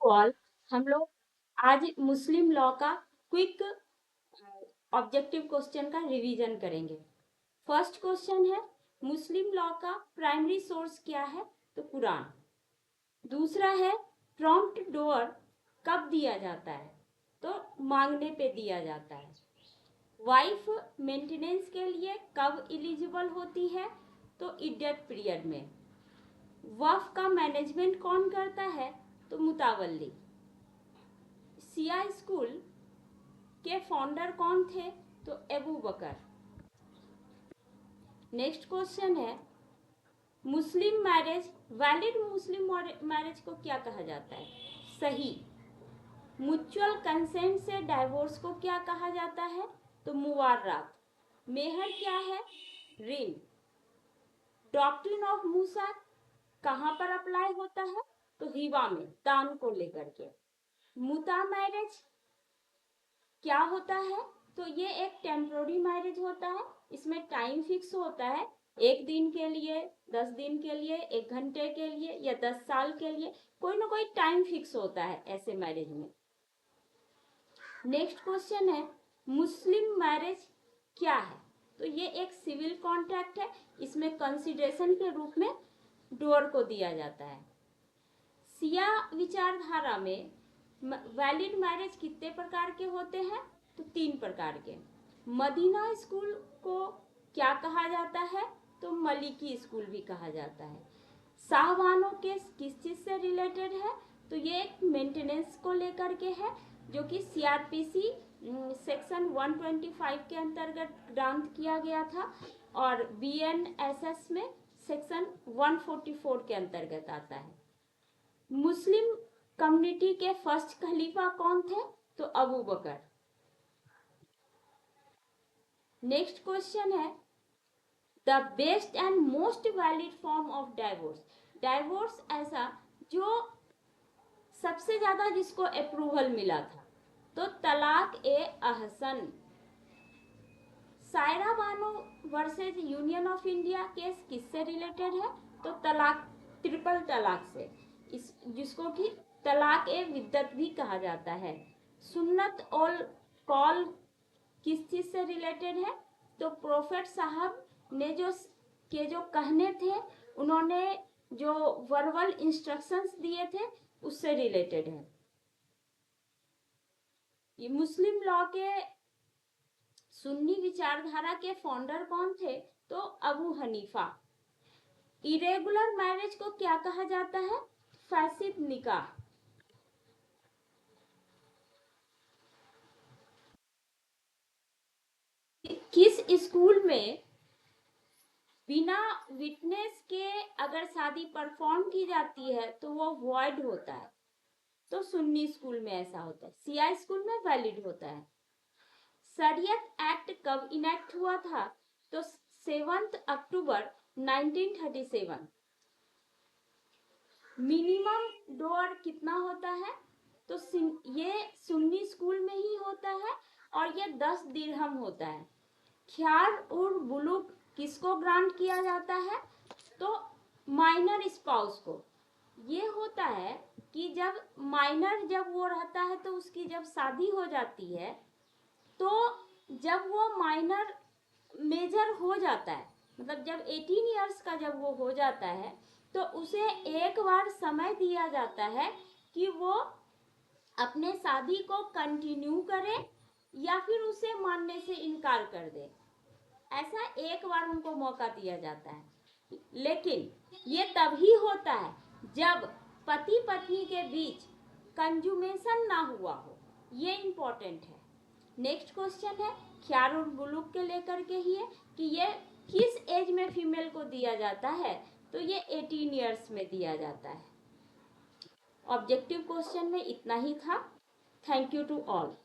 All. हम लोग आज मुस्लिम लॉ का क्विक ऑब्जेक्टिव क्वेश्चन का रिवीजन करेंगे। फर्स्ट क्वेश्चन है, मुस्लिम लॉ का प्राइमरी सोर्स क्या है? तो कुरान। दूसरा है, प्रॉम्प्ट डोअर कब दिया जाता है? तो मांगने पे दिया जाता है। वाइफ मेंटेनेंस के लिए कब एलिजिबल होती है? तो इड्डत पीरियड में। वक्फ का मैनेजमेंट कौन करता है? तो मुतावल्ली। सिया स्कूल के फाउंडर कौन थे? तो अबू बकर। नेक्स्ट क्वेश्चन है, मुस्लिम मैरिज, वैलिड मुस्लिम मैरिज को क्या कहा जाता है? सही। म्यूचुअल कंसेंट से डाइवोर्स को क्या कहा जाता है? तो मुवार्रात। मेहर क्या है? ऋण। डॉक्ट्रिन ऑफ मूसा कहाँ पर अप्लाई होता है? तो हिबा में, दान को लेकर के। मुता मैरिज क्या होता है? तो ये एक टेम्पोररी मैरिज होता है। इसमें टाइम फिक्स होता है, 1 दिन के लिए, 10 दिन के लिए, 1 घंटे के लिए या 10 साल के लिए, कोई ना कोई टाइम फिक्स होता है ऐसे मैरिज में। नेक्स्ट क्वेश्चन है, मुस्लिम मैरिज क्या है? तो ये एक सिविल कॉन्ट्रैक्ट है। इसमें कंसिडरेशन के रूप में डोर को दिया जाता है। सिया विचारधारा में वैलिड मैरिज कितने प्रकार के होते हैं? तो 3 प्रकार के। मदीना स्कूल को क्या कहा जाता है? तो मलिकी स्कूल भी कहा जाता है। साहबानो केस किस चीज से रिलेटेड है? तो ये एक मेंटेनेंस को लेकर के है, जो कि सीआरपीसी सेक्शन 125 के अंतर्गत ग्रांट किया गया था और बीएनएसएस में सेक्शन 144 के अंतर्गत आता है। मुस्लिम कम्युनिटी के फर्स्ट खलीफा कौन थे? तो अबू बकर। नेक्स्ट क्वेश्चन है, the best and most valid form of divorce. Divorce ऐसा जो सबसे ज्यादा जिसको अप्रूवल मिला था, तो तलाक ए अहसन। Saira Bano versus union of India case किससे रिलेटेड है? तो तलाक, ट्रिपल तलाक से, इस जिसको कि तलाक ए विद्दत भी कहा जाता है। सुन्नत और कॉल किस चीज से रिलेटेड है? तो प्रोफेट साहब ने जो कहने थे, उन्होंने जो वर्बल इंस्ट्रक्शंस दिए थे उससे रिलेटेड है। ये मुस्लिम लॉ के सुन्नी विचारधारा के फाउंडर कौन थे? तो अबू हनीफा। इरेगुलर मैरिज को क्या कहा जाता है? फैसिद निकाह। किस स्कूल में बिना विटनेस के अगर शादी परफॉर्म की जाती है तो वो वॉइड होता है? तो सुन्नी स्कूल में ऐसा होता है। सिया स्कूल में वैलिड होता है। शरीयत एक्ट कब इनेक्ट हुआ था? तो 7 अक्टूबर 1937। मिनिमम डोर कितना होता है? तो ये सुन्नी स्कूल में ही होता है और ये 10 दिरहम होता है। ख्यार और बुलुक किसको ग्रांट किया जाता है? तो माइनर स्पाउस को। ये होता है कि जब माइनर जब वो रहता है तो उसकी जब शादी हो जाती है, तो जब वो माइनर मेजर हो जाता है, मतलब जब 18 इयर्स का जब वो हो जाता है, तो उसे एक बार समय दिया जाता है कि वो अपने शादी को कंटिन्यू करे या फिर उसे मानने से इनकार कर दे। ऐसा एक बार उनको मौका दिया जाता है। लेकिन ये तभी होता है जब पति पत्नी के बीच कंजुमेशन ना हुआ हो। ये इंपॉर्टेंट है। नेक्स्ट क्वेश्चन है, ख्यार और बुलुक के लेकर के ही है कि ये किस एज में फीमेल को दिया जाता है? तो ये 18 इयर्स में दिया जाता है। ऑब्जेक्टिव क्वेश्चन में इतना ही था। Thank you to all.